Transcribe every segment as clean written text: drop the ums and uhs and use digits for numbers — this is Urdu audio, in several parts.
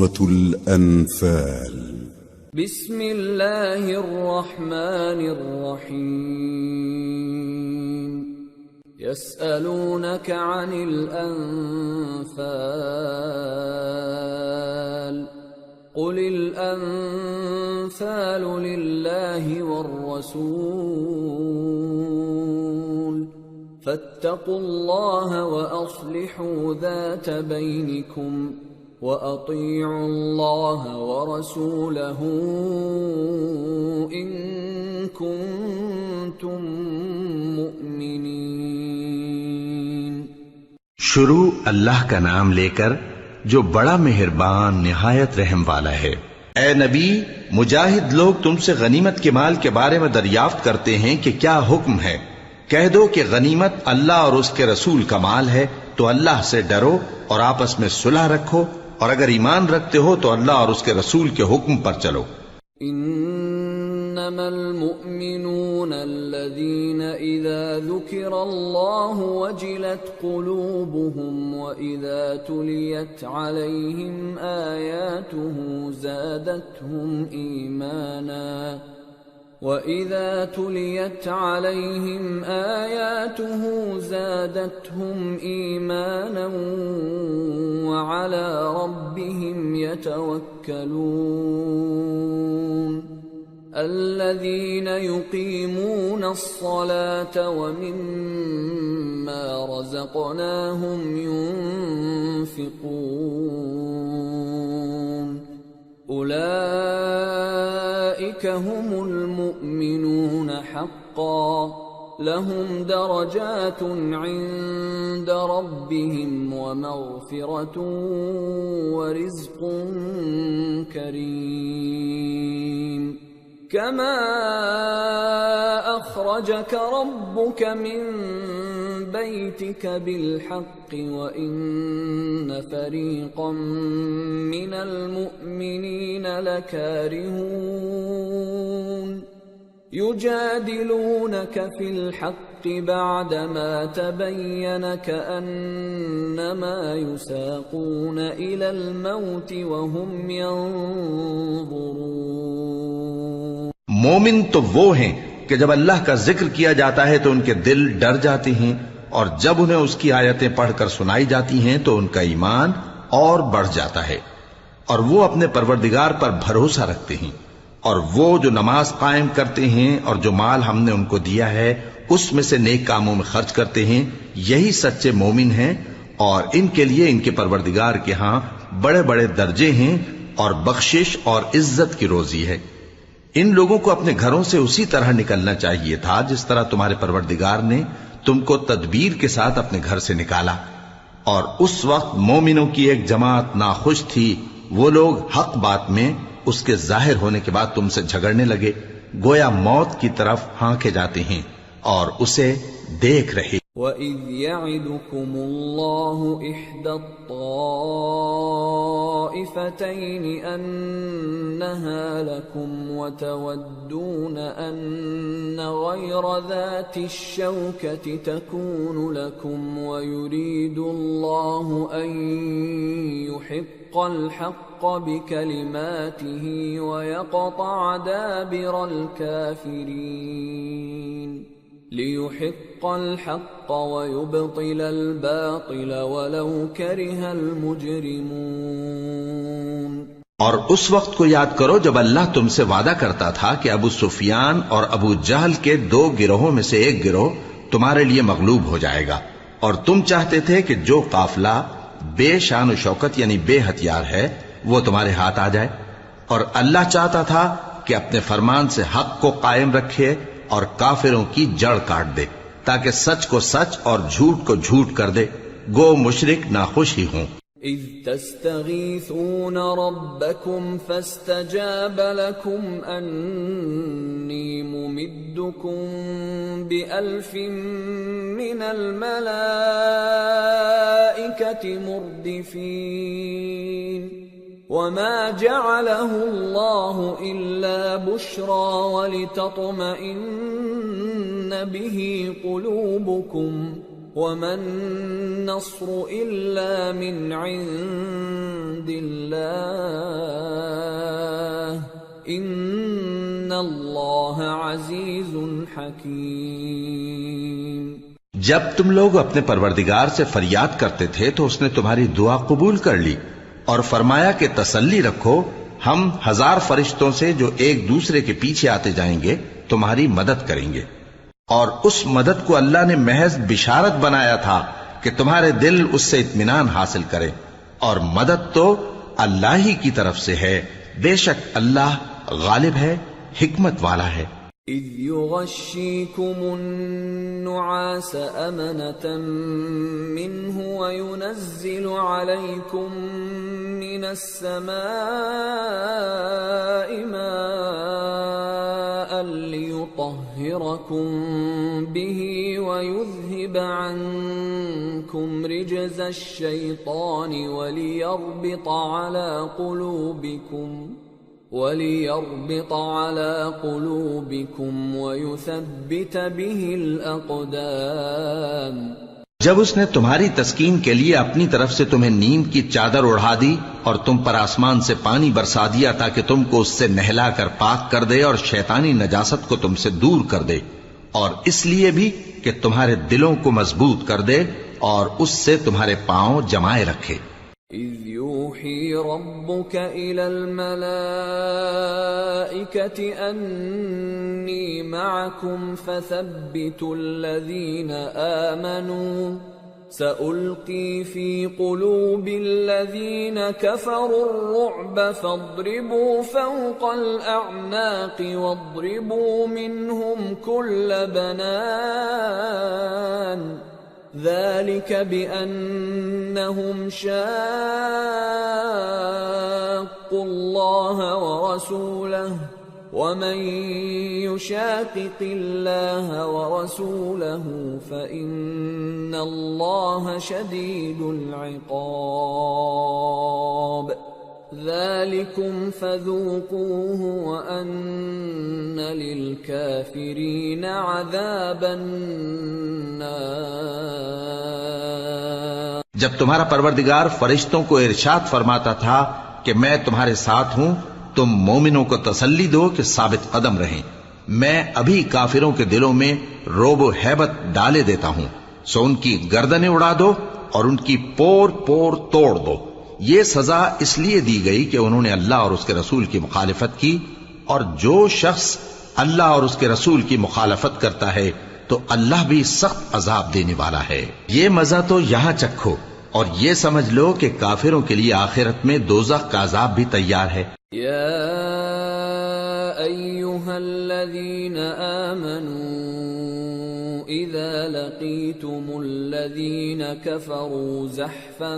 سورة الأنفال. بسم الله الرحمن الرحيم. يسألونك عن الأنفال قل الأنفال لله والرسول فاتقوا الله وأصلحوا ذات بينكم وأطيعوا الله ورسوله إن كنتم مؤمنين. شروع اللہ کا نام لے کر جو بڑا مہربان نہایت رحم والا ہے. اے نبی، مجاہد لوگ تم سے غنیمت کے مال کے بارے میں دریافت کرتے ہیں کہ کیا حکم ہے. کہہ دو کہ غنیمت اللہ اور اس کے رسول کا مال ہے، تو اللہ سے ڈرو اور آپس میں صلح رکھو، اور اگر ایمان رکھتے ہو تو اللہ اور اس کے رسول کے حکم پر چلو. انما المؤمنون الذين اذا ذكر الله وجلت قلوبهم واذا تليت عليهم آياته زادتهم إيمانا وَإِذَا تُلِيَتْ عَلَيْهِمْ آيَاتُهُ زَادَتْهُمْ إِيمَانًا وَعَلَى رَبِّهِمْ يَتَوَكَّلُونَ. الَّذِينَ يُقِيمُونَ الصَّلَاةَ وَمِمَّا رَزَقْنَاهُمْ يُنْفِقُونَ. أولئك هم المؤمنون حقا لهم درجات عند ربهم ومغفرة ورزق كريم. كما أخرجك ربك من بيتك بالحق وإن فريقا من المؤمنين لكارهون. يجادلونك في الحق بعدما تبين كأنما يساقون إلى الموت وهم ينظرون. مومن تو وہ ہیں کہ جب اللہ کا ذکر کیا جاتا ہے تو ان کے دل ڈر جاتے ہیں، اور جب انہیں اس کی آیتیں پڑھ کر سنائی جاتی ہیں تو ان کا ایمان اور بڑھ جاتا ہے، اور وہ اپنے پروردگار پر بھروسہ رکھتے ہیں، اور وہ جو نماز قائم کرتے ہیں اور جو مال ہم نے ان کو دیا ہے اس میں سے نیک کاموں میں خرچ کرتے ہیں، یہی سچے مومن ہیں، اور ان کے لیے ان کے پروردگار کے ہاں بڑے بڑے درجے ہیں اور بخشش اور عزت کی روزی ہے. ان لوگوں کو اپنے گھروں سے اسی طرح نکلنا چاہیے تھا جس طرح تمہارے پروردگار نے تم کو تدبیر کے ساتھ اپنے گھر سے نکالا. اور اس وقت مومنوں کی ایک جماعت ناخوش تھی، وہ لوگ حق بات میں اس کے ظاہر ہونے کے بعد تم سے جھگڑنے لگے، گویا موت کی طرف ہانکے جاتے ہیں اور اسے دیکھ رہے. وَإِذْ يَعِدُكُمُ اللَّهُ إِحْدَى الطَّائِفَتَيْنِ أَنَّهَا لَكُمْ وَتَوَدُّونَ أَنَّ غَيْرَ ذَاتِ الشَّوْكَةِ تَكُونُ لَكُمْ وَيُرِيدُ اللَّهُ أَن يُحِقَّ الْحَقَّ بِكَلِمَاتِهِ وَيَقْطَعَ دَابِرَ الْكَافِرِينَ. لِيُحِقَّ الْحَقَّ وَيُبْطِلَ الْبَاطِلَ وَلَوْ كَرِهَ الْمُجْرِمُونَ. اور اس وقت کو یاد کرو جب اللہ تم سے وعدہ کرتا تھا کہ ابو سفیان اور ابو جہل کے 2 گروہوں میں سے ایک گروہ تمہارے لیے مغلوب ہو جائے گا، اور تم چاہتے تھے کہ جو قافلہ بے شان و شوکت یعنی بے ہتھیار ہے وہ تمہارے ہاتھ آ جائے، اور اللہ چاہتا تھا کہ اپنے فرمان سے حق کو قائم رکھے اور کافروں کی جڑ کاٹ دے، تاکہ سچ کو سچ اور جھوٹ کو جھوٹ کر دے، گو مشرک ناخوش ہی ہوں. اذ تستغیثون ربکم فاستجاب لکم انی ممدکم بألف من الملائکة مردفین وما جعله الله إلا بشرى ولتطمئن به قلوبكم وما النصر إلا من عند الله ان اللہ عزیز حکیم۔ جب تم لوگ اپنے پروردگار سے فریاد کرتے تھے تو اس نے تمہاری دعا قبول کر لی اور فرمایا کہ تسلی رکھو، ہم 1000 فرشتوں سے جو ایک دوسرے کے پیچھے آتے جائیں گے تمہاری مدد کریں گے۔ اور اس مدد کو اللہ نے محض بشارت بنایا تھا کہ تمہارے دل اس سے اطمینان حاصل کرے، اور مدد تو اللہ ہی کی طرف سے ہے، بے شک اللہ غالب ہے، حکمت والا ہے۔ اذ یغشیکم النعاس امنة منه وینزل علیکم من السماء ماء لیطہرکم به ویذہب عنکم رجز الشیطان ولیربط على قلوبكم ويثبت به الأقدام۔ جب اس نے تمہاری تسکین کے لیے اپنی طرف سے تمہیں نیند کی چادر اڑا دی اور تم پر آسمان سے پانی برسا دیا تاکہ تم کو اس سے نہلا کر پاک کر دے اور شیطانی نجاست کو تم سے دور کر دے، اور اس لیے بھی کہ تمہارے دلوں کو مضبوط کر دے اور اس سے تمہارے پاؤں جمائے رکھے۔ اذ یوحی ربک الی الملائکۃ انی معکم فثبتوا الذین آمنوا سألقی فی قلوب الذین کفروا الرعب فاضربوا فوق الأعناق واضربوا منهم كل بنان ذلك بأنهم شاقوا الله ورسوله ومن يشاقق الله ورسوله فإن الله شديد العقاب ذلكم فذوقوه وأن للكافرين عذاب النار۔ جب تمہارا پروردگار فرشتوں کو ارشاد فرماتا تھا کہ میں تمہارے ساتھ ہوں، تم مومنوں کو تسلی دو کہ ثابت قدم رہیں، میں ابھی کافروں کے دلوں میں رعب و ہیبت ڈالے دیتا ہوں، سو ان کی گردنیں اڑا دو اور ان کی پور پور توڑ دو۔ یہ سزا اس لیے دی گئی کہ انہوں نے اللہ اور اس کے رسول کی مخالفت کی، اور جو شخص اللہ اور اس کے رسول کی مخالفت کرتا ہے تو اللہ بھی سخت عذاب دینے والا ہے۔ یہ مزہ تو یہاں چکھو اور یہ سمجھ لو کہ کافروں کے لیے آخرت میں دوزخ کا عذاب بھی تیار ہے۔ یا ایھا الذین آمنوا اذا لقیتم الذین کفروا زحفا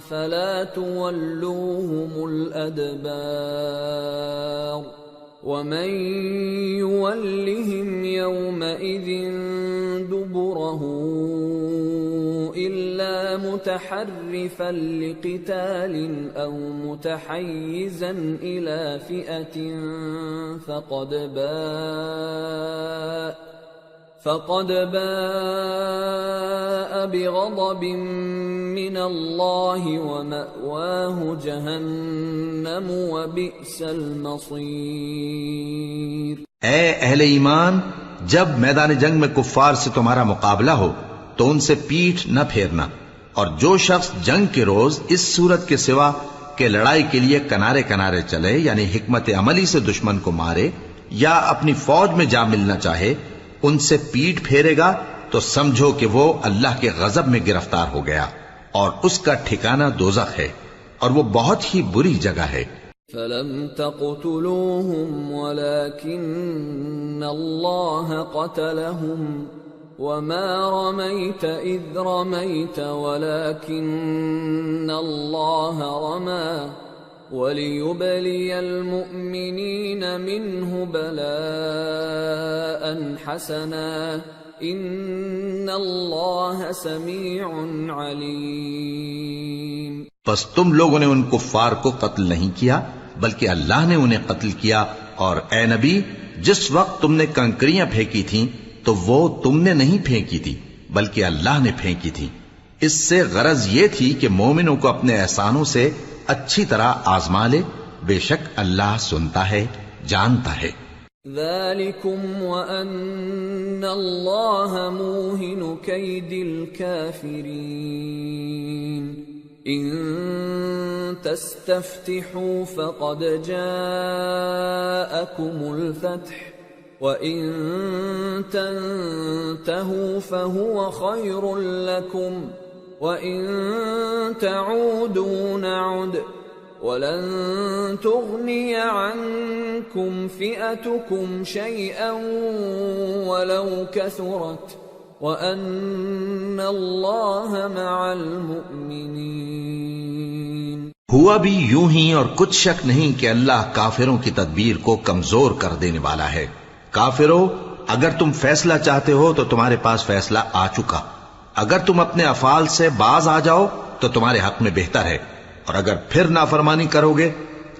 فلا تولوهم الادبار ومن يولهم يومئذ دبره إلا متحرفا لقتال أو متحيزا إلى فئة فقد باء بغضب من الله ومأواه جهنم وبئس المصير۔ اے اہل ایمان، جب میدان جنگ میں کفار سے تمہارا مقابلہ ہو تو ان سے پیٹھ نہ پھیرنا، اور جو شخص جنگ کے روز اس صورت کے سوا کہ لڑائی کے لیے کنارے کنارے چلے، یعنی حکمت عملی سے دشمن کو مارے یا اپنی فوج میں جا ملنا چاہے، ان سے پیٹھ پھیرے گا تو سمجھو کہ وہ اللہ کے غضب میں گرفتار ہو گیا، اور اس کا ٹھکانہ دوزخ ہے، اور وہ بہت ہی بری جگہ ہے۔ فَلَمْ تَقْتُلُوهُمْ وَلَكِنَّ اللَّهَ قَتَلَهُمْ وَمَا رَمَيْتَ إِذْ رَمَيْتَ وَلَكِنَّ اللَّهَ رَمَى وَلِيُبْلِيَ الْمُؤْمِنِينَ مِنْهُ بَلَاءً حَسَنًا إِنَّ اللَّهَ سَمِيعٌ عَلِيمٌ۔ پس تم لوگوں نے ان کفار کو قتل نہیں کیا بلکہ اللہ نے انہیں قتل کیا، اور اے نبی، جس وقت تم نے کنکریاں پھینکی تھیں تو وہ تم نے نہیں پھینکی تھی بلکہ اللہ نے پھینکی تھی۔ اس سے غرض یہ تھی کہ مومنوں کو اپنے احسانوں سے اچھی طرح آزما لے، بے شک اللہ سنتا ہے، جانتا ہے۔ ذَلِكُمْ وَأَنَّ اللَّهَ مُوهِنُ كَيْدِ الْكَافِرِينَ إِن تَسْتَفْتِحُوا فَقَدْ جَاءَكُمُ الْفَتْحُ وَإِن تَنْتَهُوا فَهُوَ خَيْرٌ لَكُمْ وَإِن تَعُودُوا نَعُدْ وَلَن تُغْنِيَ عَنكُمْ فِئَتُكُمْ شَيْئًا وَلَوْ كَثُرَتْ وَأَنَّ اللَّهَ مَعَ الْمُؤْمِنِينَ۔ ہوا بھی یوں ہی، اور کچھ شک نہیں کہ اللہ کافروں کی تدبیر کو کمزور کر دینے والا ہے۔ کافروں، اگر تم فیصلہ چاہتے ہو تو تمہارے پاس فیصلہ آ چکا، اگر تم اپنے افعال سے باز آ جاؤ تو تمہارے حق میں بہتر ہے، اور اگر پھر نافرمانی کرو گے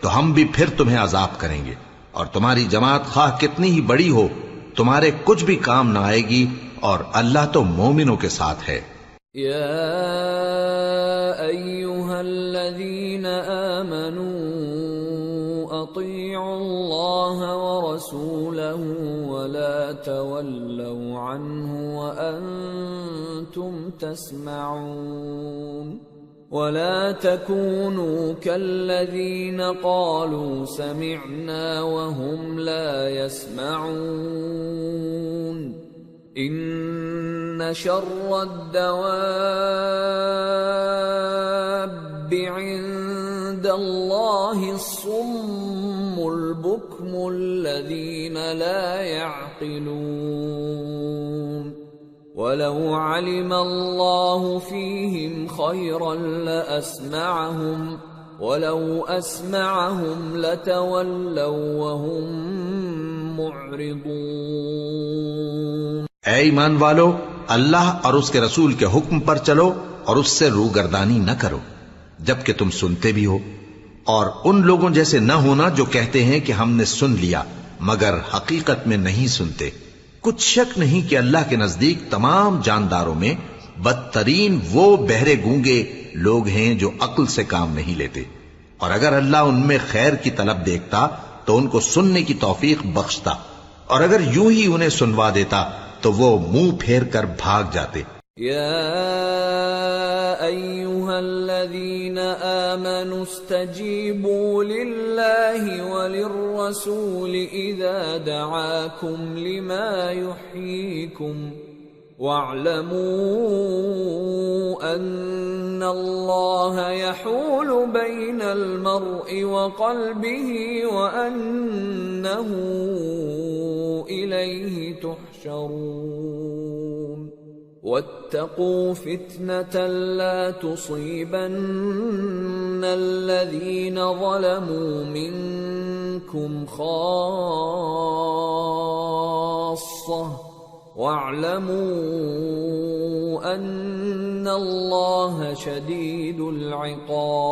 تو ہم بھی پھر تمہیں عذاب کریں گے، اور تمہاری جماعت خواہ کتنی ہی بڑی ہو تمہارے کچھ بھی کام نہ آئے گی، اور اللہ تو مومنوں کے ساتھ ہے۔ یا ایھا الذین آمنوا اطیعوا اللہ ورسولہ ولا تولوا عنہ وانتم تسمعون ولا تكونوا كالذين قالوا سمعنا وهم لا يسمعون إن شر الدواب عند الله الصم البكم الذين لا يعقلون وَلَوْ عَلِمَ اللَّهُ فِيهِمْ خَيْرًا لَأَسْمَعَهُمْ وَلَوْ أَسْمَعَهُمْ لَتَوَلَّوْا وَهُمْ مُعْرِضُونَ۔ اے ایمان والو، اللہ اور اس کے رسول کے حکم پر چلو اور اس سے روگردانی نہ کرو جبکہ تم سنتے بھی ہو، اور ان لوگوں جیسے نہ ہونا جو کہتے ہیں کہ ہم نے سن لیا مگر حقیقت میں نہیں سنتے۔ کچھ شک نہیں کہ اللہ کے نزدیک تمام جانداروں میں بدترین وہ بہرے گونگے لوگ ہیں جو عقل سے کام نہیں لیتے، اور اگر اللہ ان میں خیر کی طلب دیکھتا تو ان کو سننے کی توفیق بخشتا، اور اگر یوں ہی انہیں سنوا دیتا تو وہ منہ پھیر کر بھاگ جاتے۔ یا ایھا الذین آمنوا استجیبوا للہ وللرسول اذا دعاکم لما یحییکم واعلموا ان اللہ یحول بین المرء وقلبہ وانہ الیہ تحشرون واتقوا فتنة لا تصيبن الذين ظلموا منكم خاصة واعلموا أن الله شديد العقاب۔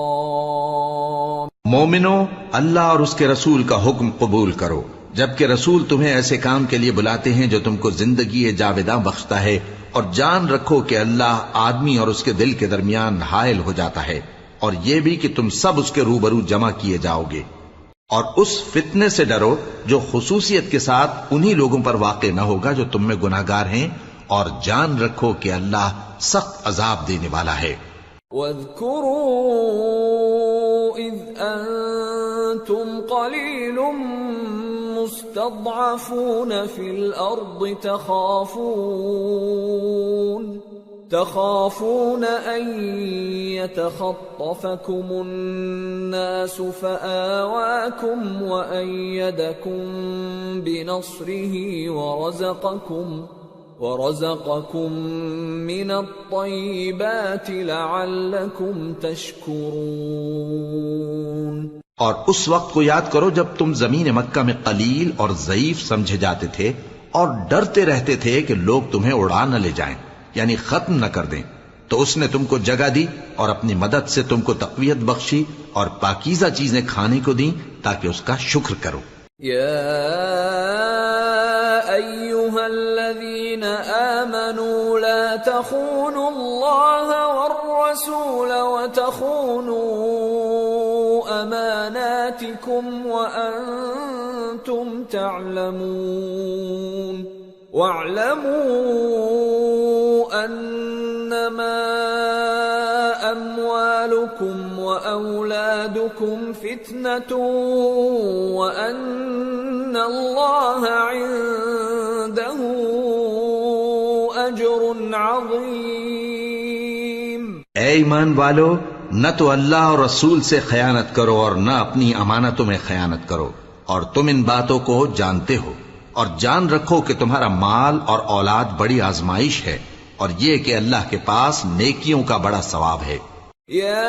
مومنو، اللہ اور اس کے رسول کا حکم قبول کرو جبکہ رسول تمہیں ایسے کام کے لیے بلاتے ہیں جو تم کو زندگی جاوداں بخشتا ہے، اور جان رکھو کہ اللہ آدمی اور اس کے دل کے درمیان حائل ہو جاتا ہے، اور یہ بھی کہ تم سب اس کے روبرو جمع کیے جاؤ گے، اور اس فتنے سے ڈرو جو خصوصیت کے ساتھ انہی لوگوں پر واقع نہ ہوگا جو تم میں گناہگار ہیں، اور جان رکھو کہ اللہ سخت عذاب دینے والا ہے۔ وَاذْكُرُوا إِذْ أَنْتُمْ قَلِيلٌ مستضعفون في الأرض تخافون أن يتخطفكم الناس فآواكم وأيدكم بنصره ورزقكم من الطيبات لعلكم تشكرون۔ اور اس وقت کو یاد کرو جب تم زمین مکہ میں قلیل اور ضعیف سمجھے جاتے تھے اور ڈرتے رہتے تھے کہ لوگ تمہیں اڑا نہ لے جائیں، یعنی ختم نہ کر دیں، تو اس نے تم کو جگہ دی اور اپنی مدد سے تم کو تقویت بخشی اور پاکیزہ چیزیں کھانے کو دیں تاکہ اس کا شکر کرو۔ یا ایھا الذین آمنوا لا تخونوا اللہ والرسول وتخونوا أماناتكم وأنتم تعلمون واعلموا أنما أموالكم وأولادكم فتنة وأن الله عنده أجر عظيم۔ اے ایمان والو، نہ تو اللہ اور رسول سے خیانت کرو اور نہ اپنی امانتوں میں خیانت کرو، اور تم ان باتوں کو جانتے ہو، اور جان رکھو کہ تمہارا مال اور اولاد بڑی آزمائش ہے، اور یہ کہ اللہ کے پاس نیکیوں کا بڑا ثواب ہے۔ یا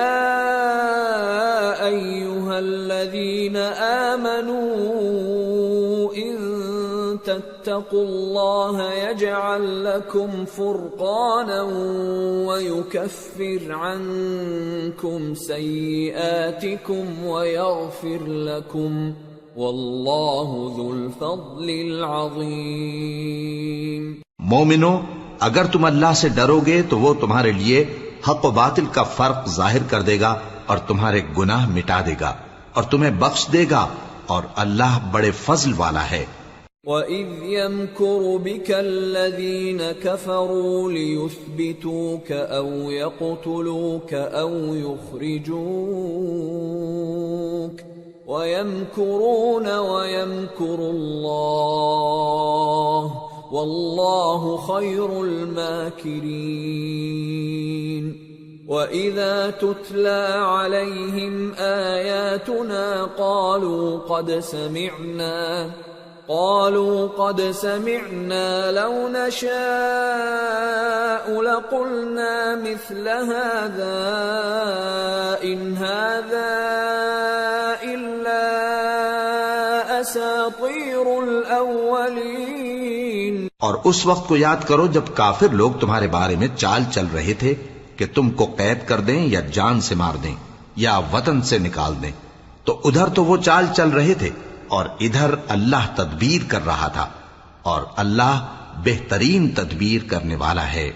ایھا الذین آمنوا ان تتقوا اللہ یجعل لکم فرقانا ویکفر عنکم سیئاتکم ویغفر لکم واللہ ذو الفضل العظیم۔ مومنو، اگر تم اللہ سے ڈرو گے تو وہ تمہارے لیے حق و باطل کا فرق ظاہر کر دے گا اور تمہارے گناہ مٹا دے گا اور تمہیں بخش دے گا، اور اللہ بڑے فضل والا ہے۔ وَإِذْ يَمْكُرُ بِكَ الَّذِينَ كَفَرُوا لِيُثْبِتُوكَ أَوْ يَقْتُلُوكَ أَوْ يُخْرِجُوكَ وَيَمْكُرُونَ وَيَمْكُرُ اللَّهُ وَاللَّهُ خَيْرُ الْمَاكِرِينَ۔ وَإِذَا تُتْلَى عَلَيْهِمْ آيَاتُنَا قالوا قد سمعنا لو نشاء لقلنا مثل هذا إن هذا إلا أساطير الأولين۔ اور اس وقت کو یاد کرو جب کافر لوگ تمہارے بارے میں چال چل رہے تھے کہ تم کو قید کر دیں یا جان سے مار دیں یا وطن سے نکال دیں، تو ادھر تو وہ چال چل رہے تھے اور ادھر اللہ تدبیر کر رہا تھا، اور اللہ بہترین تدبیر کرنے والا ہے۔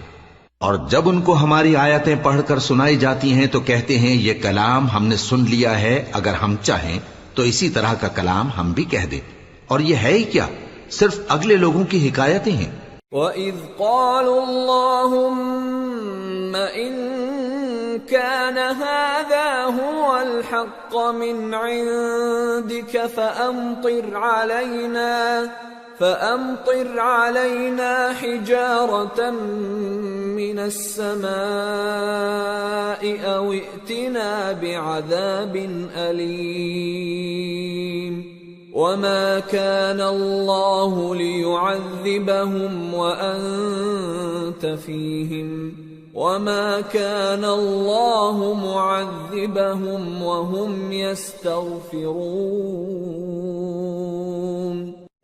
اور جب ان کو ہماری آیتیں پڑھ کر سنائی جاتی ہیں تو کہتے ہیں یہ کلام ہم نے سن لیا ہے، اگر ہم چاہیں تو اسی طرح کا کلام ہم بھی کہہ دیں، اور یہ ہے ہی کیا، صرف اگلے لوگوں کی حکایتیں ہیں۔ وَإِذْ قَالُوا اللَّهُمَّ إِن كَانَ هَذَا هُوَ الْحَقَّ مِنْ عِنْدِكَ فَأَمْطِرْ عَلَيْنَا حِجَارَةً مِّنَ السَّمَاءِ أَوْ ائْتِنَا بِعَذَابٍ أَلِيمٍ۔ وَمَا كَانَ اللَّهُ لِيُعَذِّبَهُمْ وَأَنْتَ فِيهِمْ وَمَا كَانَ اللَّهُ مُعَذِّبَهُمْ وَهُمْ يَسْتَغْفِرُونَ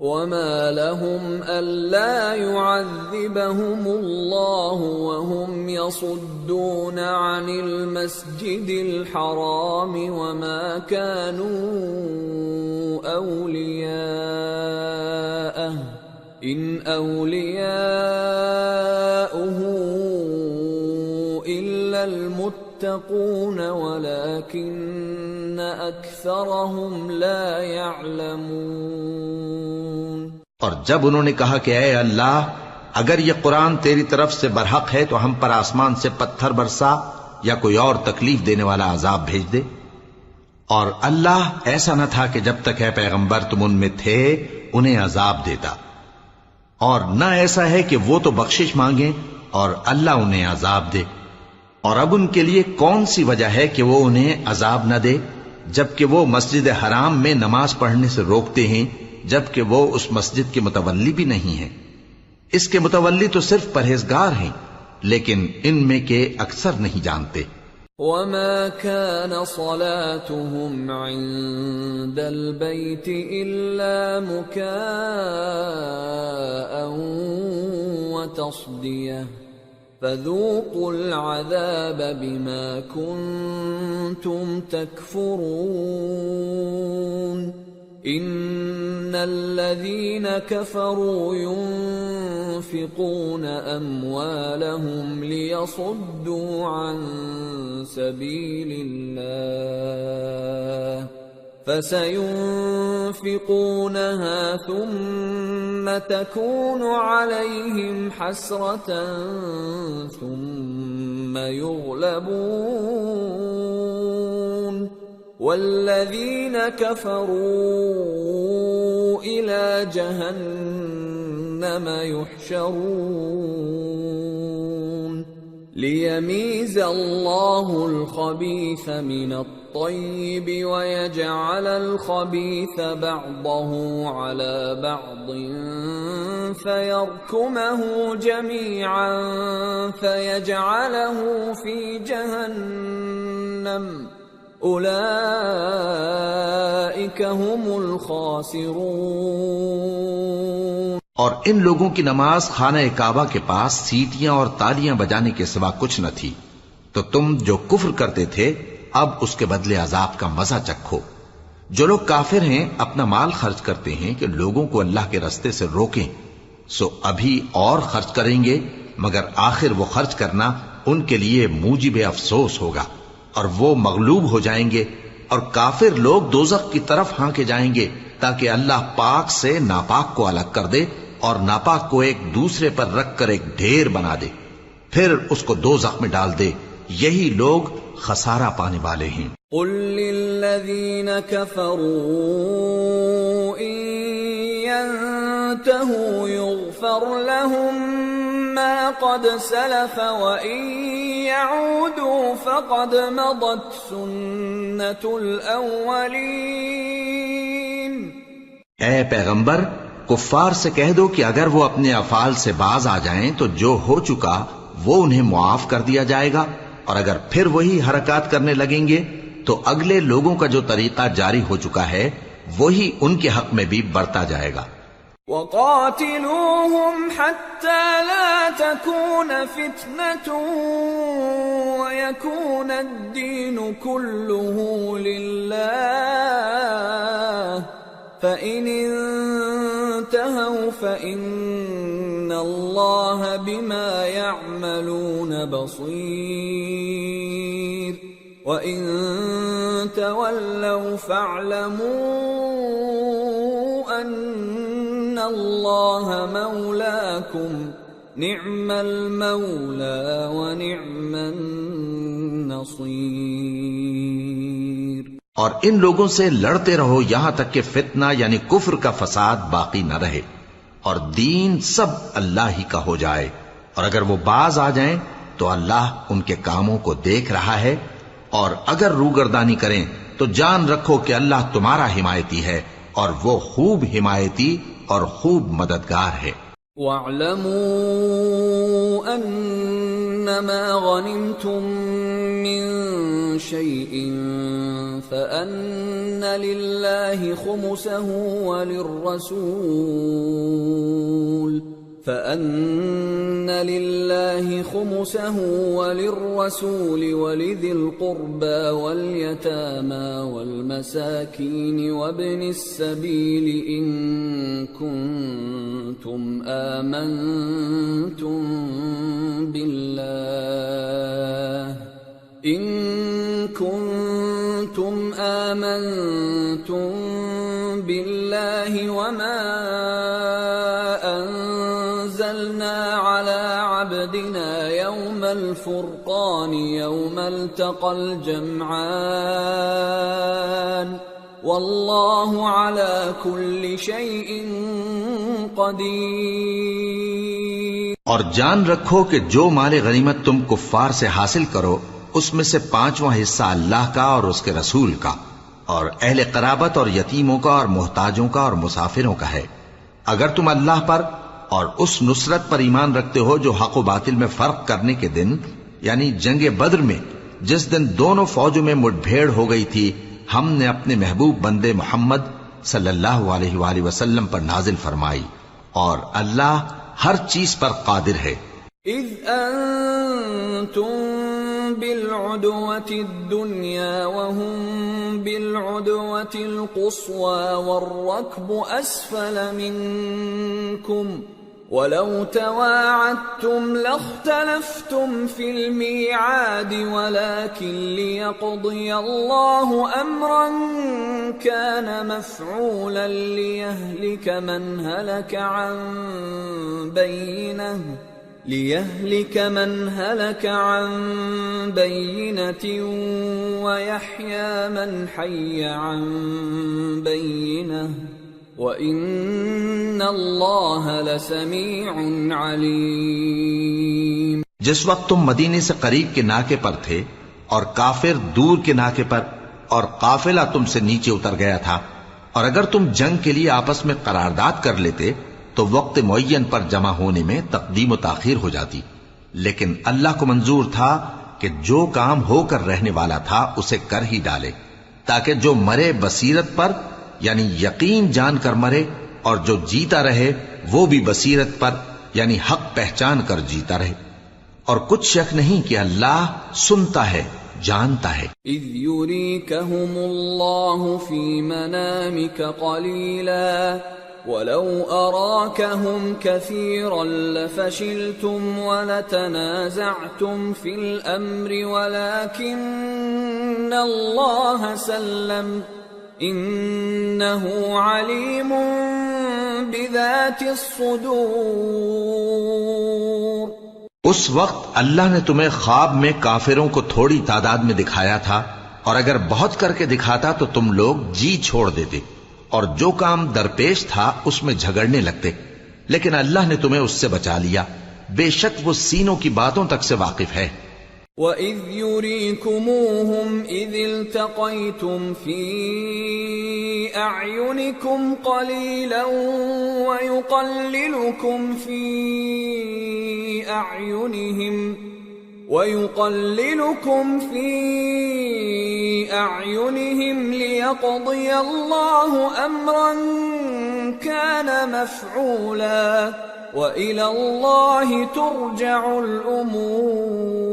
وَمَا لَهُمْ أَلَّا يُعَذِّبَهُمُ اللَّهُ وَهُمْ يَصُدُّونَ عَنِ الْمَسْجِدِ الْحَرَامِ وَمَا كَانُوا أَوْلِيَاءَهُ إِنْ أَوْلِيَاؤُهُ إِلَّا الْمُتَّقُونَ وَلَكِنَّ أَكْثَرَهُمْ لَا يَعْلَمُونَ۔ اور جب انہوں نے کہا کہ اے اللہ، اگر یہ قرآن تیری طرف سے برحق ہے تو ہم پر آسمان سے پتھر برسا یا کوئی اور تکلیف دینے والا عذاب بھیج دے۔ اور اللہ ایسا نہ تھا کہ جب تک اے پیغمبر تم ان میں تھے انہیں عذاب دیتا، اور نہ ایسا ہے کہ وہ تو بخشش مانگیں اور اللہ انہیں عذاب دے۔ اور اب ان کے لیے کون سی وجہ ہے کہ وہ انہیں عذاب نہ دے، جبکہ وہ مسجد حرام میں نماز پڑھنے سے روکتے ہیں، جبکہ وہ اس مسجد کے متولی بھی نہیں ہیں۔ اس کے متولی تو صرف پرہیزگار ہیں، لیکن ان میں کے اکثر نہیں جانتے۔ وَمَا كَانَ صَلَاتُهُمْ عِندَ الْبَيْتِ إِلَّا مُكَاءً وَتَصْدِيَةً فَذُوقُوا الْعَذَابَ بِمَا كُنتُمْ تَكْفُرُونَ۔ إِنَّ الَّذِينَ كَفَرُوا يُنْفِقُونَ أَمْوَالَهُمْ لِيَصُدُّوا عَنْ سَبِيلِ اللَّهِ فسينفقونها ثم تكون عليهم حسرة ثم يغلبون والذين كفروا إلى جهنم يحشرون ليميز الله الخبيث من الطيب ويجعل الخبيث بعضه على بعض فيركمه جميعا فيجعله في جهنم اولئك هم الخاسرون۔ اور ان لوگوں کی نماز خانہ کعبہ کے پاس سیٹیاں اور تالیاں بجانے کے سوا کچھ نہ تھی، تو تم جو کفر کرتے تھے اب اس کے بدلے عذاب کا مزہ چکھو۔ جو لوگ کافر ہیں اپنا مال خرچ کرتے ہیں کہ لوگوں کو اللہ کے رستے سے روکیں، سو ابھی اور خرچ کریں گے، مگر آخر وہ خرچ کرنا ان کے لیے موجب افسوس ہوگا اور وہ مغلوب ہو جائیں گے، اور کافر لوگ دوزخ کی طرف ہانکے جائیں گے تاکہ اللہ پاک سے ناپاک کو الگ کر دے اور ناپاک کو ایک دوسرے پر رکھ کر ایک ڈھیر بنا دے، پھر اس کو دوزخ میں ڈال دے۔ یہی لوگ خسارہ پانے والے ہیں۔ قل للذین کفروا ان ينتهوا يغفر لهم ما قد سلف وان يعودوا فقد مضت سنة الاولین۔ اے پیغمبر، کفار سے کہہ دو کہ اگر وہ اپنے افعال سے باز آ جائیں تو جو ہو چکا وہ انہیں معاف کر دیا جائے گا، اور اگر پھر وہی حرکات کرنے لگیں گے تو اگلے لوگوں کا جو طریقہ جاری ہو چکا ہے وہی ان کے حق میں بھی برتا جائے گا۔ وَقَاتِلُوهُمْ حَتَّى لَا تَكُونَ فِتْنَةٌ وَيَكُونَ الدِّينُ كُلُّهُ لِلَّهِ فَإِنِ انتهوا فَإِنَّ اللَّهَ بِمَا يَعْمَلُونَ بَصِيرٌ وَإِن تَوَلَّوْا فَاعْلَمُوا أَنَّ اللَّهَ مَوْلَاكُمْ نِعْمَ الْمَوْلَى وَنِعْمَ النَّصِيرُ۔ اور ان لوگوں سے لڑتے رہو یہاں تک کہ فتنہ یعنی کفر کا فساد باقی نہ رہے اور دین سب اللہ ہی کا ہو جائے، اور اگر وہ باز آ جائیں تو اللہ ان کے کاموں کو دیکھ رہا ہے، اور اگر روگردانی کریں تو جان رکھو کہ اللہ تمہارا حمایتی ہے اور وہ خوب حمایتی اور خوب مددگار ہے۔ وَاعْلَمُوا أَنَّمَا غَنِمْتُم مِّن شَيْءٍ فَأَنَّ لِلَّهِ خُمُسَهُ وَلِلرَّسُولِ وَلِذِي الْقُرْبَى وَالْيَتَامَى وَالْمَسَاكِينِ وَابْنِ السَّبِيلِ إِن كُنتُمْ آمنتم بالله وما أنزلنا على عبدنا يوم الفرقان يوم التقى الجمعان والله على كل شيء قدير۔ اور جان رکھو کہ جو مال غنیمت تم کفار سے حاصل کرو اس میں سے 5واں حصہ اللہ کا اور اس کے رسول کا اور اہل قرابت اور یتیموں کا اور محتاجوں کا اور مسافروں کا ہے۔ اگر تم اللہ پر اور اس نصرت پر ایمان رکھتے ہو جو حق و باطل میں فرق کرنے کے دن یعنی جنگ بدر میں جس دن دونوں فوجوں میں مٹ بھیڑ ہو گئی تھی ہم نے اپنے محبوب بندے محمد صلی اللہ علیہ وآلہ وسلم پر نازل فرمائی، اور اللہ ہر چیز پر قادر ہے۔ اذ انتم بالعدوة الدنيا وهم بالعدوة القصوى والركب أسفل منكم وَلَوْ تَوَاعَدتُّمْ لَاخْتَلَفْتُمْ فِي الْمِيعَادِ وَلَكِنْ لِيَقْضِيَ اللَّهُ أَمْرًا كَانَ مَفْعُولًا لِيَهْلِكَ مَنْ هَلَكَ عَنْ بَيِّنَةٍ وَيَحْيَى مَنْ حَيَّ عَنْ بَيِّنَةٍ وَإِنَّ اللَّهَ لَسَمِيعٌ عَلِيمٌ۔ جس وقت تم مدینے سے قریب کے ناکے پر تھے اور کافر دور کے ناکے پر، اور قافلہ تم سے نیچے اتر گیا تھا، اور اگر تم جنگ کے لیے آپس میں قرارداد کر لیتے تو وقت معین پر جمع ہونے میں تقدیم و تاخیر ہو جاتی، لیکن اللہ کو منظور تھا کہ جو کام ہو کر رہنے والا تھا اسے کر ہی ڈالے، تاکہ جو مرے بصیرت پر یعنی یقین جان کر مرے، اور جو جیتا رہے وہ بھی بصیرت پر یعنی حق پہچان کر جیتا رہے، اور کچھ شک نہیں کہ اللہ سنتا ہے، جانتا ہے۔ اذ یریکہم اللہ فی منامک قلیلا وَلَوْ أَرَاكَهُمْ كَثِيرًا لَفَشِلْتُمْ وَلَتَنَازَعْتُمْ فِي الْأَمْرِ وَلَكِنَّ اللَّهَ سَلَّمَ إِنَّهُ عَلِيمٌ بِذَاتِ الصُّدُورِ۔ اس وقت اللہ نے تمہیں خواب میں کافروں کو تھوڑی تعداد میں دکھایا تھا، اور اگر بہت کر کے دکھاتا تو تم لوگ جی چھوڑ دیتے، اور جو کام درپیش تھا اس میں جھگڑنے لگتے، لیکن اللہ نے تمہیں اس سے بچا لیا، بے شک وہ سینوں کی باتوں تک سے واقف ہے۔ وَإِذْ يُرِيكُمُوهُمْ إِذِ الْتَقَيْتُمْ فِي أَعْيُنِكُمْ قَلِيلًا وَيُقَلِّلُكُمْ فِي أَعْيُنِهِمْ لِيَقْضِيَ اللَّهُ أَمْرًا كَانَ مَفْعُولًا وَإِلَى اللَّهِ تُرْجَعُ الْأُمُورُ۔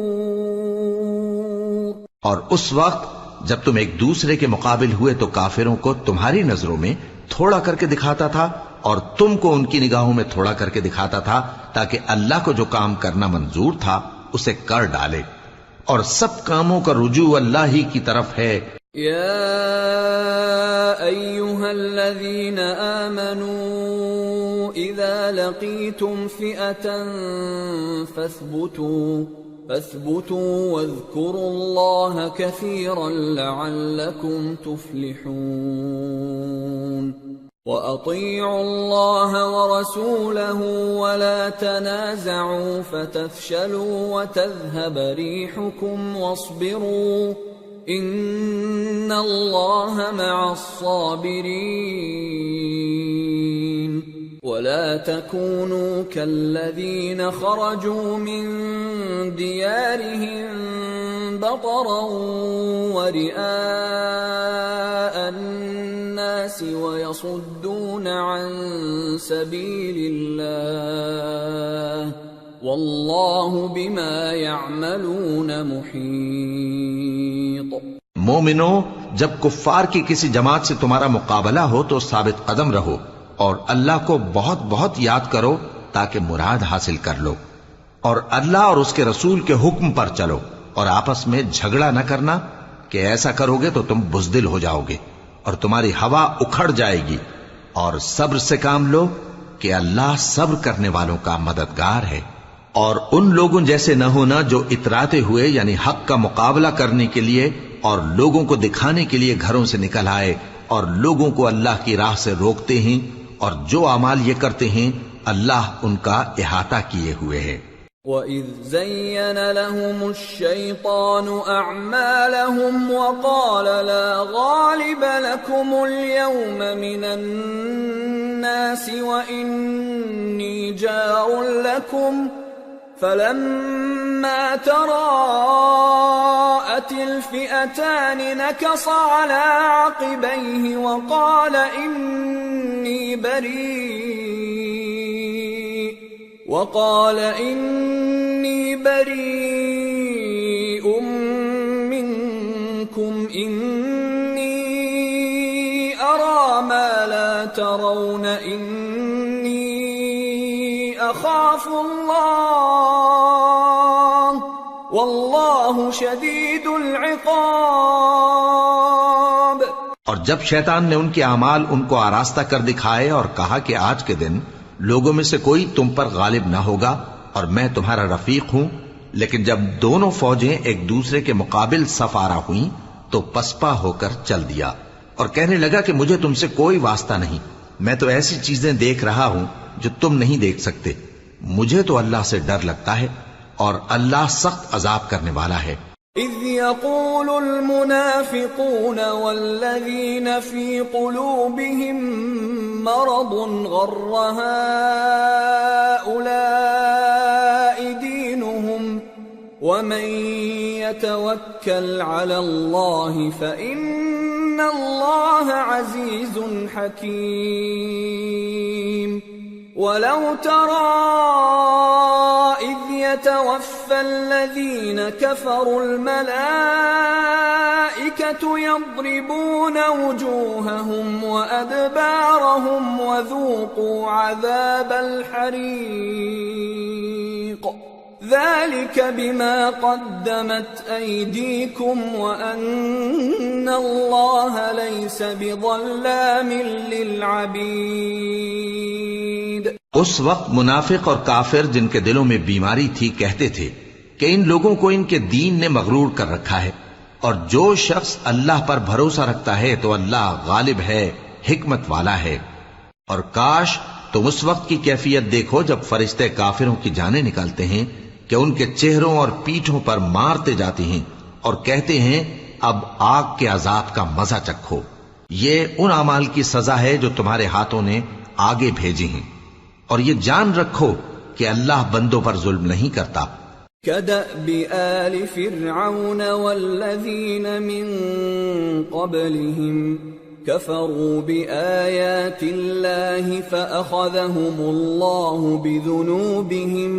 اور اس وقت جب تم ایک دوسرے کے مقابل ہوئے تو کافروں کو تمہاری نظروں میں تھوڑا کر کے دکھاتا تھا، اور تم کو ان کی نگاہوں میں تھوڑا کر کے دکھاتا تھا، تاکہ اللہ کو جو کام کرنا منظور تھا اسے کر ڈالے، اور سب کاموں کا رجوع اللہ ہی کی طرف ہے۔ یا ایھا الذین آمنوا اذا لقیتم فئة فاثبتوا واذکروا اللہ کثیرا لعلکم تفلحون۔ وَأَطِيعُوا اللَّهَ وَرَسُولَهُ وَلَا تَنَازَعُوا فَتَفْشَلُوا وَتَذْهَبَ رِيحُكُمْ وَاصْبِرُوا إِنَّ اللَّهَ مَعَ الصَّابِرِينَ۔ وَلَا تَكُونُوا كَالَّذِينَ خَرَجُوا مِن دِيَارِهِم بَطَرًا وَرِئَاءَ النَّاسِ وَيَصُدُّونَ عَن سَبِيلِ اللَّهِ وَاللَّهُ بِمَا يَعْمَلُونَ مُحِيطٌ۔ مومنو، جب کفار کی کسی جماعت سے تمہارا مقابلہ ہو تو ثابت قدم رہو، اور اللہ کو بہت بہت یاد کرو تاکہ مراد حاصل کر لو، اور اللہ اور اس کے رسول کے حکم پر چلو، اور آپس میں جھگڑا نہ کرنا کہ ایسا کرو گے تو تم بزدل ہو جاؤ گے اور تمہاری ہوا اکھڑ جائے گی، اور صبر سے کام لو کہ اللہ صبر کرنے والوں کا مددگار ہے۔ اور ان لوگوں جیسے نہ ہونا جو اتراتے ہوئے یعنی حق کا مقابلہ کرنے کے لیے اور لوگوں کو دکھانے کے لیے گھروں سے نکل آئے اور لوگوں کو اللہ کی راہ سے روکتے ہیں، اور جو اعمال یہ کرتے ہیں اللہ ان کا احاطہ کیے ہوئے ہے۔ وَإِذْ زَيَّنَ لَهُمُ الشَّيْطَانُ أَعْمَالَهُمْ وَقَالَ لَا غَالِبَ لَكُمُ الْيَوْمَ مِنَ النَّاسِ وَإِنِّي جَارٌ لَكُمْ فَلَمَّا تَرَاءَتِ الْفِئَتَانِ نَكَصَ عَلَى عَقِبَيْهِ وَقَالَ إِنِّي بَرِيءٌ مِّنكُمْ إِنِّي أَرَى مَا لَا تَرَوْنَ إِنِّي أخاف الله والله شديد العقاب۔ اور جب شیطان نے ان کے اعمال ان کو آراستہ کر دکھائے اور کہا کہ آج کے دن لوگوں میں سے کوئی تم پر غالب نہ ہوگا اور میں تمہارا رفیق ہوں، لیکن جب دونوں فوجیں ایک دوسرے کے مقابل صف آرا ہوئیں تو پسپا ہو کر چل دیا اور کہنے لگا کہ مجھے تم سے کوئی واسطہ نہیں، میں تو ایسی چیزیں دیکھ رہا ہوں جو تم نہیں دیکھ سکتے، مجھے تو اللہ سے ڈر لگتا ہے اور اللہ سخت عذاب کرنے والا ہے۔ إذ يقول المنافقون والذين في قلوبهم مرض غر هؤلاء دينهم ومن يتوكل على الله فإن الله عزيز حكيم۔ ولو ترى إذ يتوفى الذين كفروا الملائكة يضربون وجوههم وأدبارهم وذوقوا عذاب الحريق ذلك بما قدمت أيديكم وأن الله ليس بظلام للعبيد۔ اس وقت منافق اور کافر جن کے دلوں میں بیماری تھی کہتے تھے کہ ان لوگوں کو ان کے دین نے مغرور کر رکھا ہے، اور جو شخص اللہ پر بھروسہ رکھتا ہے تو اللہ غالب ہے، حکمت والا ہے۔ اور کاش تم اس وقت کی کیفیت دیکھو جب فرشتے کافروں کی جانیں نکالتے ہیں کہ ان کے چہروں اور پیٹھوں پر مارتے جاتے ہیں اور کہتے ہیں اب آگ کے عذاب کا مزہ چکھو، یہ ان اعمال کی سزا ہے جو تمہارے ہاتھوں نے آگے بھیجی ہیں، اور یہ جان رکھو کہ اللہ بندوں پر ظلم نہیں کرتا۔ كدأب آل فرعون والذين من قبلهم كفروا بآيات الله فأخذهم الله بذنوبهم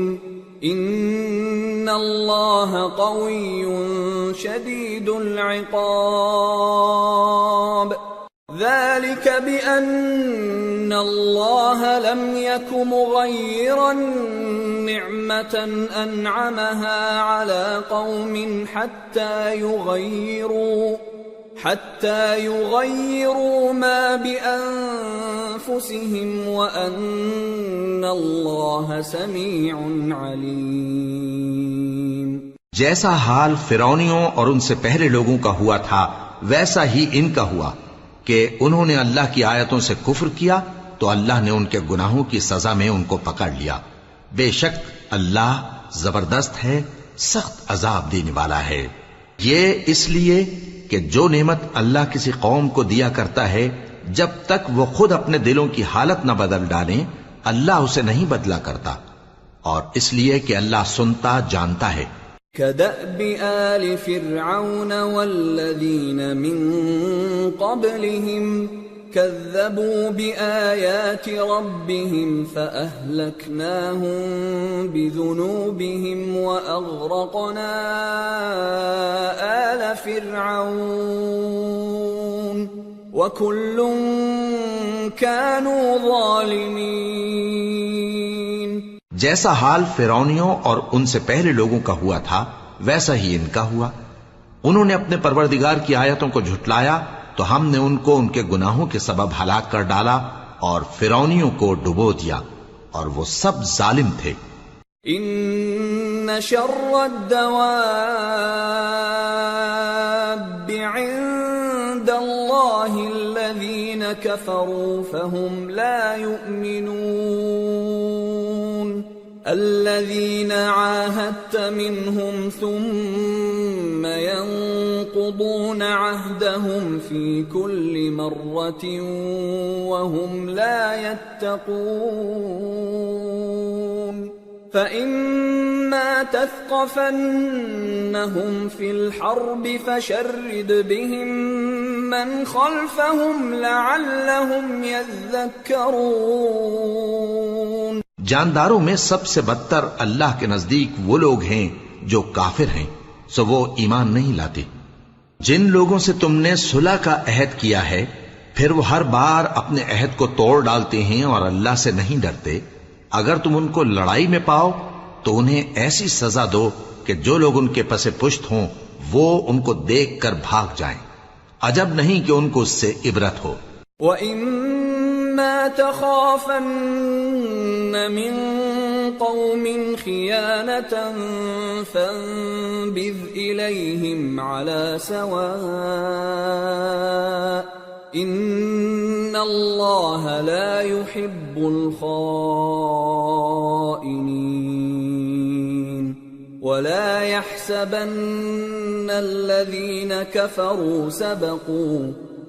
إن الله قوي شديد العقاب۔ ذلك بأن الله لم يك مغيرا نعمة أنعمها على قوم حتى يغيروا ما بأنفسهم وأن الله سميع عليم۔ جیسا حال فرعونیوں اور ان سے پہلے لوگوں کا ہوا تھا ویسا ہی ان کا ہوا کہ انہوں نے اللہ کی آیتوں سے کفر کیا تو اللہ نے ان کے گناہوں کی سزا میں ان کو پکڑ لیا۔ بے شک اللہ زبردست ہے، سخت عذاب دینے والا ہے۔ یہ اس لیے کہ جو نعمت اللہ کسی قوم کو دیا کرتا ہے جب تک وہ خود اپنے دلوں کی حالت نہ بدل ڈالیں اللہ اسے نہیں بدلا کرتا، اور اس لیے کہ اللہ سنتا جانتا ہے۔ كدأب آل فرعون والذين من قبلهم كذبوا بآيات ربهم فأهلكناهم بذنوبهم وأغرقنا آل فرعون وكل كانوا ظالمين۔ جیسا حال فرعونیوں اور ان سے پہلے لوگوں کا ہوا تھا ویسا ہی ان کا ہوا۔ انہوں نے اپنے پروردگار کی آیتوں کو جھٹلایا تو ہم نے ان کو ان کے گناہوں کے سبب ہلاک کر ڈالا اور فرعونیوں کو ڈبو دیا، اور وہ سب ظالم تھے۔ ان شر الدواب عند اللہ الذین کفروا فهم لا يؤمنون الذين عاهدت منهم ثم ينقضون عهدهم في كل مرة وهم لا يتقون فإما تثقفنهم في الحرب فشرد بهم من خلفهم لعلهم يذكرون۔ جانداروں میں سب سے بدتر اللہ کے نزدیک وہ لوگ ہیں جو کافر ہیں، سو وہ ایمان نہیں لاتے۔ جن لوگوں سے تم نے صلح کا عہد کیا ہے پھر وہ ہر بار اپنے عہد کو توڑ ڈالتے ہیں اور اللہ سے نہیں ڈرتے، اگر تم ان کو لڑائی میں پاؤ تو انہیں ایسی سزا دو کہ جو لوگ ان کے پس پشت ہوں وہ ان کو دیکھ کر بھاگ جائیں. عجب نہیں کہ ان کو اس سے عبرت ہو. وَإِمَّا تَخَافَنَّ مِن قَوْمٍ خِيَانَةً فَانبِذْ إِلَيْهِمْ عَلَى سَوَاءٍ إِنَّ اللَّهَ لَا يُحِبُّ الْخَائِنِينَ وَلَا يَحْسَبَنَّ الَّذِينَ كَفَرُوا سَبَقُوا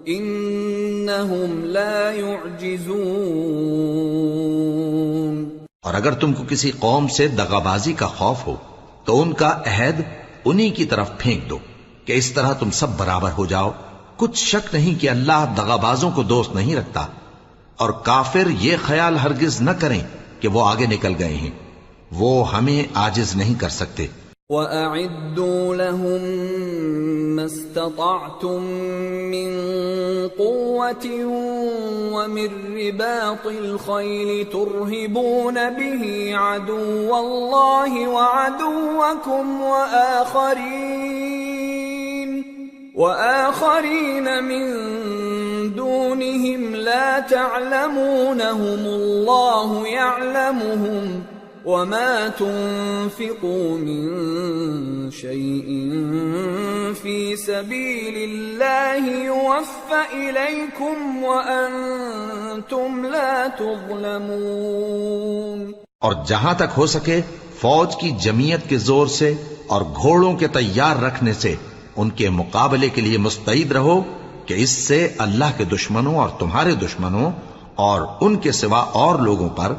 إِنَّهُمْ لَا يُعْجِزُونَ. اور اگر تم کو کسی قوم سے دغابازی کا خوف ہو تو ان کا عہد انہی کی طرف پھینک دو کہ اس طرح تم سب برابر ہو جاؤ. کچھ شک نہیں کہ اللہ دغابازوں کو دوست نہیں رکھتا، اور کافر یہ خیال ہرگز نہ کریں کہ وہ آگے نکل گئے ہیں، وہ ہمیں عاجز نہیں کر سکتے. وَأَعِدُّوا لَهُم مَّا اسْتَطَعْتُم مِّن قُوَّةٍ وَمِن رِّبَاطِ الْخَيْلِ تُرْهِبُونَ بِهِ عَدُوَّ اللَّهِ وَعَدُوَّكُمْ وَآخَرِينَ مِن دُونِهِمْ لَا تَعْلَمُونَهُمُ اللَّهُ يَعْلَمُهُمْ وَمَا تُنفِقُوا مِن شَيْءٍ فِي سَبِيلِ اللَّهِ يُوَفَّ إِلَيْكُمْ وَأَنتُمْ لَا تُظْلَمُونَ. اور جہاں تک ہو سکے فوج کی جمعیت کے زور سے اور گھوڑوں کے تیار رکھنے سے ان کے مقابلے کے لیے مستعد رہو کہ اس سے اللہ کے دشمنوں اور تمہارے دشمنوں اور ان کے سوا اور لوگوں پر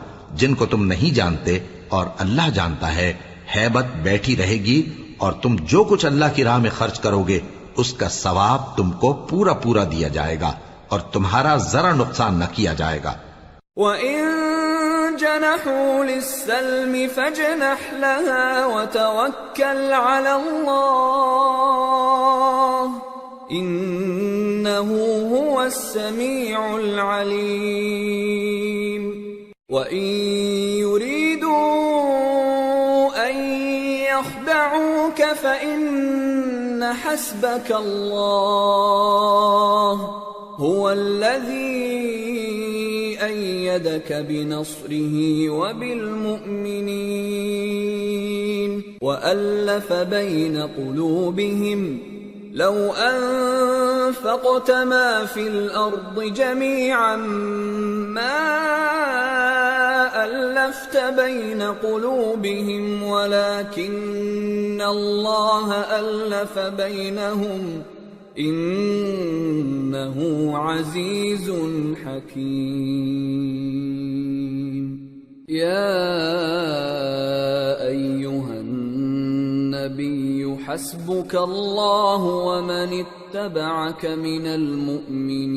جن کو تم نہیں جانتے اور اللہ جانتا ہے ہیبت بیٹھی رہے گی، اور تم جو کچھ اللہ کی راہ میں خرچ کرو گے اس کا ثواب تم کو پورا پورا دیا جائے گا اور تمہارا ذرا نقصان نہ کیا جائے گا. وَإِن جَنَحُوا لِلسَّلْمِ فَاجْنَحْ لَهَا وَتَوَكَّلْ عَلَى اللَّهِ إِنَّهُ هُوَ السَّمِيعُ الْعَلِيمُ. وَإِن يُرِيدُوا أَن يَخْدَعُوكَ فَإِنَّ حَسْبَكَ اللَّهُ هُوَ الَّذِي أَيَّدَكَ بِنَصْرِهِ وَبِالْمُؤْمِنِينَ وَأَلَّفَ بَيْنَ قُلُوبِهِمْ لَوْ أَنفَقْتَ مَا فِي الْأَرْضِ جَمِيعًا مَا أَلَّفْتَ بَيْنَ قُلُوبِهِمْ وَلَكِنَّ اللَّهَ أَلَّفَ بَيْنَهُمْ إِنَّهُ عَزِيزٌ حَكِيمٌ. يَا أَيُّهَا النَّبِيُّ حَسْبُكَ اللَّهُ وَمَنِ اتَّبَعَكَ مِنَ الْمُؤْمِنِينَ.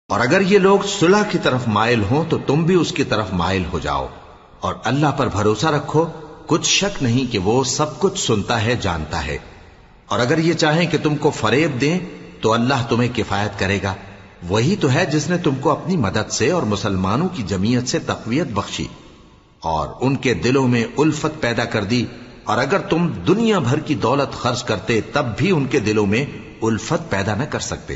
اور اگر یہ لوگ صلح کی طرف مائل ہوں تو تم بھی اس کی طرف مائل ہو جاؤ، اور اللہ پر بھروسہ رکھو، کچھ شک نہیں کہ وہ سب کچھ سنتا ہے، جانتا ہے. اور اگر یہ چاہیں کہ تم کو فریب دیں تو اللہ تمہیں کفایت کرے گا. وہی تو ہے جس نے تم کو اپنی مدد سے اور مسلمانوں کی جمعیت سے تقویت بخشی اور ان کے دلوں میں الفت پیدا کر دی. اور اگر تم دنیا بھر کی دولت خرچ کرتے تب بھی ان کے دلوں میں الفت پیدا نہ کر سکتے،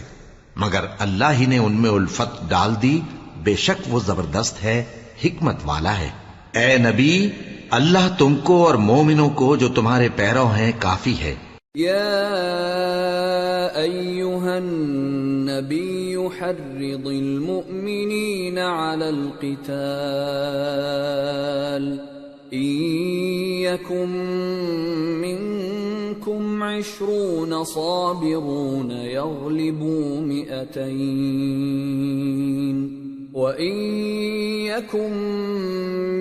مگر اللہ ہی نے ان میں الفت ڈال دی. بے شک وہ زبردست ہے، حکمت والا ہے. اے نبی، اللہ تم کو اور مومنوں کو جو تمہارے پیرو ہیں کافی ہے. يا أيها النبي حرض المؤمنين على القتال إن يكن منكم 20 صابرون يغلبوا 200 وَإِن يَكُن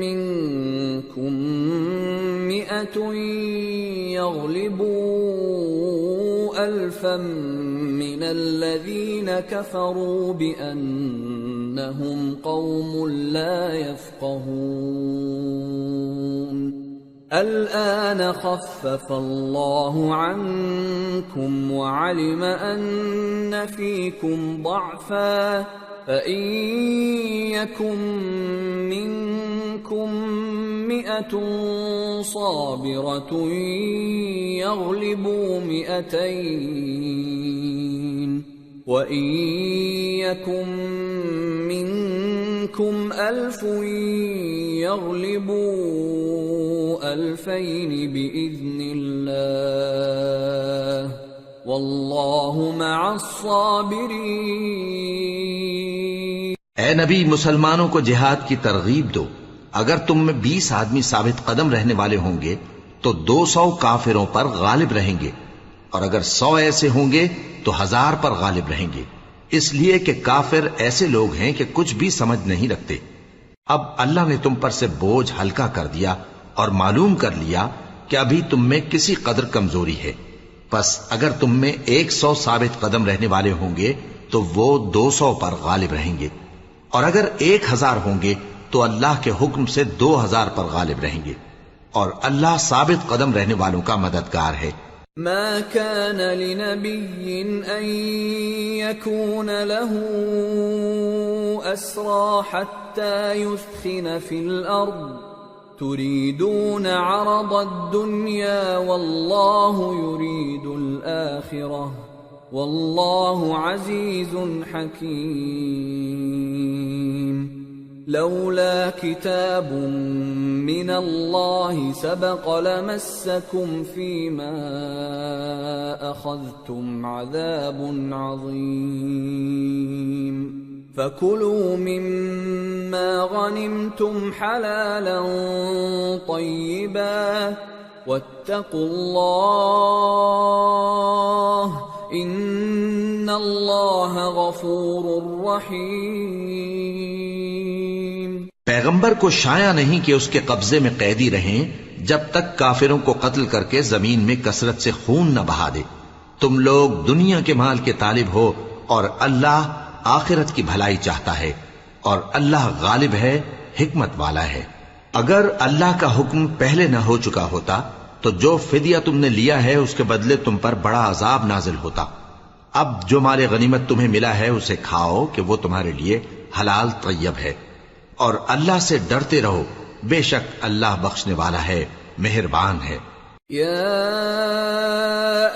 مِّنكُم 100 يَغْلِبُوا 1000 مِّنَ الَّذِينَ كَفَرُوا بِأَنَّهُمْ قَوْمٌ لَّا يَفْقَهُونَ. الآن خفف الله عنكم وعلم أن فيكم ضعفا فإن يكن منكم 100 صابرة يغلبوا 200 وإن يكن منكم 1000 يغلبوا 2000 بإذن الله واللہ مع الصابرین۔ اے نبی، مسلمانوں کو جہاد کی ترغیب دو۔ اگر تم میں 20 آدمی ثابت قدم رہنے والے ہوں گے تو 200 کافروں پر غالب رہیں گے، اور اگر 100 ایسے ہوں گے تو 1000 پر غالب رہیں گے، اس لیے کہ کافر ایسے لوگ ہیں کہ کچھ بھی سمجھ نہیں رکھتے۔ اب اللہ نے تم پر سے بوجھ ہلکا کر دیا اور معلوم کر لیا کہ ابھی تم میں کسی قدر کمزوری ہے، پس اگر تم میں 100 ثابت قدم رہنے والے ہوں گے تو وہ 200 پر غالب رہیں گے، اور اگر 1000 ہوں گے تو اللہ کے حکم سے 2000 پر غالب رہیں گے، اور اللہ ثابت قدم رہنے والوں کا مددگار ہے۔ ما كان لنبي أن يكون له أسرى حتى يثخن في الأرض تريدون عرض الدنيا والله يريد الآخرة والله عزيز حكيم لولا كتاب من الله سبق لمسكم فيما أخذتم عذاب عظيم فكلوا مما غنمتم حلالا طيبا واتقوا الله إن الله غفور رحيم۔ پیغمبر کو شایع نہیں کہ اس کے قبضے میں قیدی رہیں جب تک کافروں کو قتل کر کے زمین میں کثرت سے خون نہ بہا دے۔ تم لوگ دنیا کے مال کے طالب ہو اور اللہ آخرت کی بھلائی چاہتا ہے، اور اللہ غالب ہے، حکمت والا ہے۔ اگر اللہ کا حکم پہلے نہ ہو چکا ہوتا تو جو فدیہ تم نے لیا ہے اس کے بدلے تم پر بڑا عذاب نازل ہوتا۔ اب جو مال غنیمت تمہیں ملا ہے اسے کھاؤ کہ وہ تمہارے لیے حلال طیب ہے، اور اللہ سے ڈرتے رہو، بے شک اللہ بخشنے والا ہے، مہربان ہے۔ یا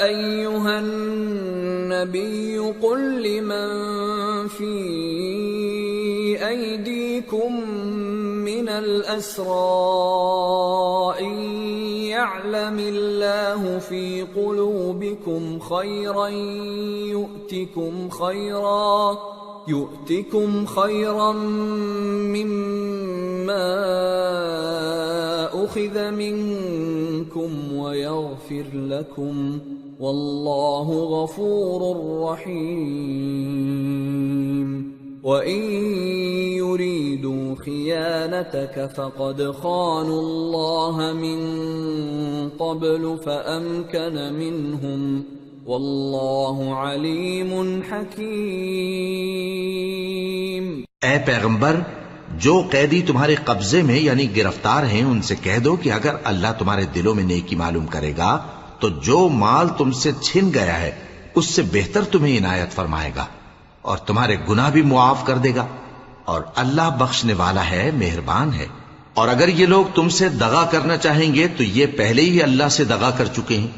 ایہا النبی قل لمن فی ایدیکم من الاسراء ان يعلم اللہ فی قلوبکم خیرا يؤتكم خيرا مما أخذ منكم ويغفر لكم والله غفور رحيم وإن يريدوا خيانتك فقد خانوا الله من قبل فأمكن منهم واللہ علیم حکیم۔ اے پیغمبر، جو قیدی تمہارے قبضے میں یعنی گرفتار ہیں ان سے کہہ دو کہ اگر اللہ تمہارے دلوں میں نیکی معلوم کرے گا تو جو مال تم سے چھن گیا ہے اس سے بہتر تمہیں عنایت فرمائے گا، اور تمہارے گناہ بھی معاف کر دے گا، اور اللہ بخشنے والا ہے، مہربان ہے۔ اور اگر یہ لوگ تم سے دغا کرنا چاہیں گے تو یہ پہلے ہی اللہ سے دغا کر چکے ہیں،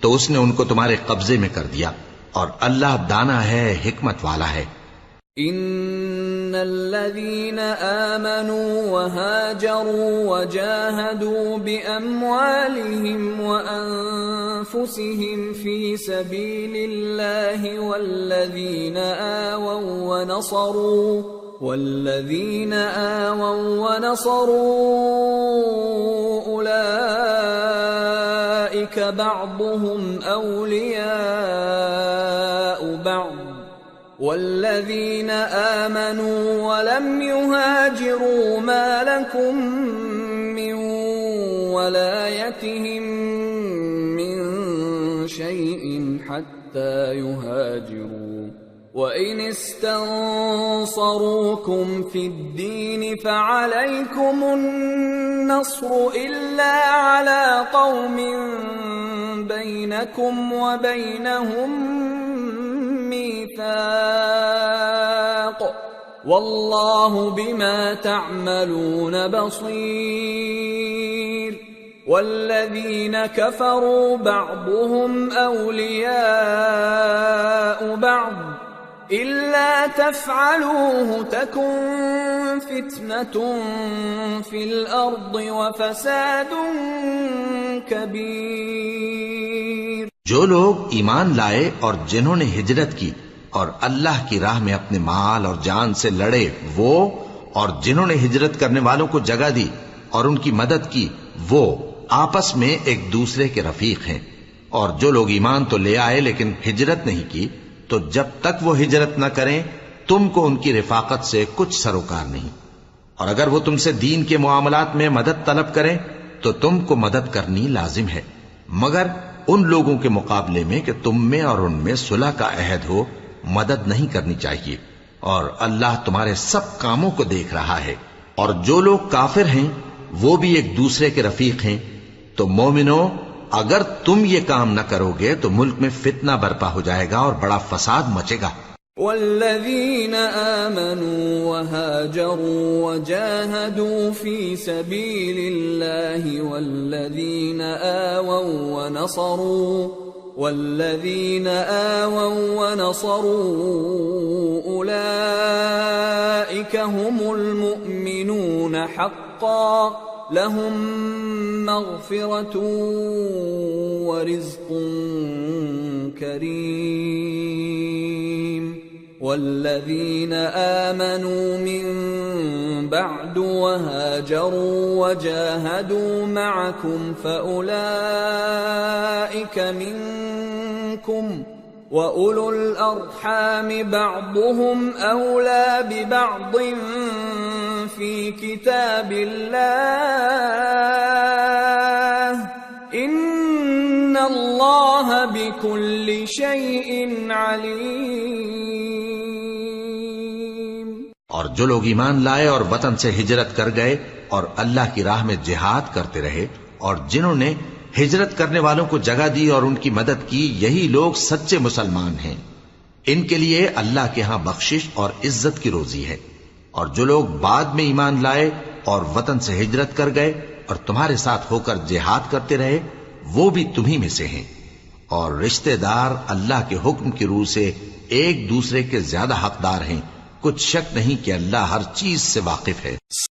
تو اس نے ان کو تمہارے قبضے میں کر دیا، اور اللہ دانا ہے، حکمت والا ہے۔ ان الذين آمنوا وهاجروا وجاهدوا بأموالهم وأنفسهم في سبيل الله والذين آووا ونصروا أولئك بعضهم أولياء بعض والذين آمنوا ولم يهاجروا ما لكم من ولايتهم من شيء حتى يهاجروا وَإِنِ اسْتَنصَرُوكُمْ فِي الدِّينِ فَعَلَيْكُمُ النَّصْرُ إِلَّا عَلَى قَوْمٍ بَيْنَكُمْ وَبَيْنَهُم مِّيثَاقٌ وَاللَّهُ بِمَا تَعْمَلُونَ بَصِيرٌ وَالَّذِينَ كَفَرُوا بَعْضُهُمْ أَوْلِيَاءُ بَعْضٍ إِلَّا تَفْعَلُوهُ تَكُنْ فِتْنَةٌ فِي الْأَرْضِ وَفَسَادٌ كَبِيرٌ۔ جو لوگ ایمان لائے اور جنہوں نے ہجرت کی اور اللہ کی راہ میں اپنے مال اور جان سے لڑے، وہ اور جنہوں نے ہجرت کرنے والوں کو جگہ دی اور ان کی مدد کی، وہ آپس میں ایک دوسرے کے رفیق ہیں۔ اور جو لوگ ایمان تو لے آئے لیکن ہجرت نہیں کی، تو جب تک وہ ہجرت نہ کریں تم کو ان کی رفاقت سے کچھ سروکار نہیں، اور اگر وہ تم سے دین کے معاملات میں مدد طلب کریں تو تم کو مدد کرنی لازم ہے، مگر ان لوگوں کے مقابلے میں کہ تم میں اور ان میں صلح کا عہد ہو مدد نہیں کرنی چاہیے، اور اللہ تمہارے سب کاموں کو دیکھ رہا ہے۔ اور جو لوگ کافر ہیں وہ بھی ایک دوسرے کے رفیق ہیں، تو مومنو اگر تم یہ کام نہ کرو گے تو ملک میں فتنہ برپا ہو جائے گا اور بڑا فساد مچے گا۔ والذین آمنوا وهاجروا وجاهدوا في سبيل الله والذین آووا ونصروا أولئك هم المؤمنون حقا لهم مغفرة ورزق كريم۔ والذين آمنوا من بعد وهاجروا وجاهدوا معكم فأولئك منكم وَأُولُو الْأَرْحَامِ بَعْضُهُمْ أَوْلَى بِبَعْضٍ فِي كِتَابِ اللَّهِ إِنَّ اللَّهَ بِكُلِّ شَيْءٍ عَلِيمٌ۔ اور جو لوگ ایمان لائے اور وطن سے ہجرت کر گئے اور اللہ کی راہ میں جہاد کرتے رہے، اور جنہوں نے ہجرت کرنے والوں کو جگہ دی اور ان کی مدد کی، یہی لوگ سچے مسلمان ہیں۔ ان کے لیے اللہ کے ہاں بخشش اور عزت کی روزی ہے۔ اور جو لوگ بعد میں ایمان لائے اور وطن سے ہجرت کر گئے اور تمہارے ساتھ ہو کر جہاد کرتے رہے، وہ بھی تمہیں میں سے ہیں۔ اور رشتہ دار اللہ کے حکم کی روح سے ایک دوسرے کے زیادہ حقدار ہیں، کچھ شک نہیں کہ اللہ ہر چیز سے واقف ہے۔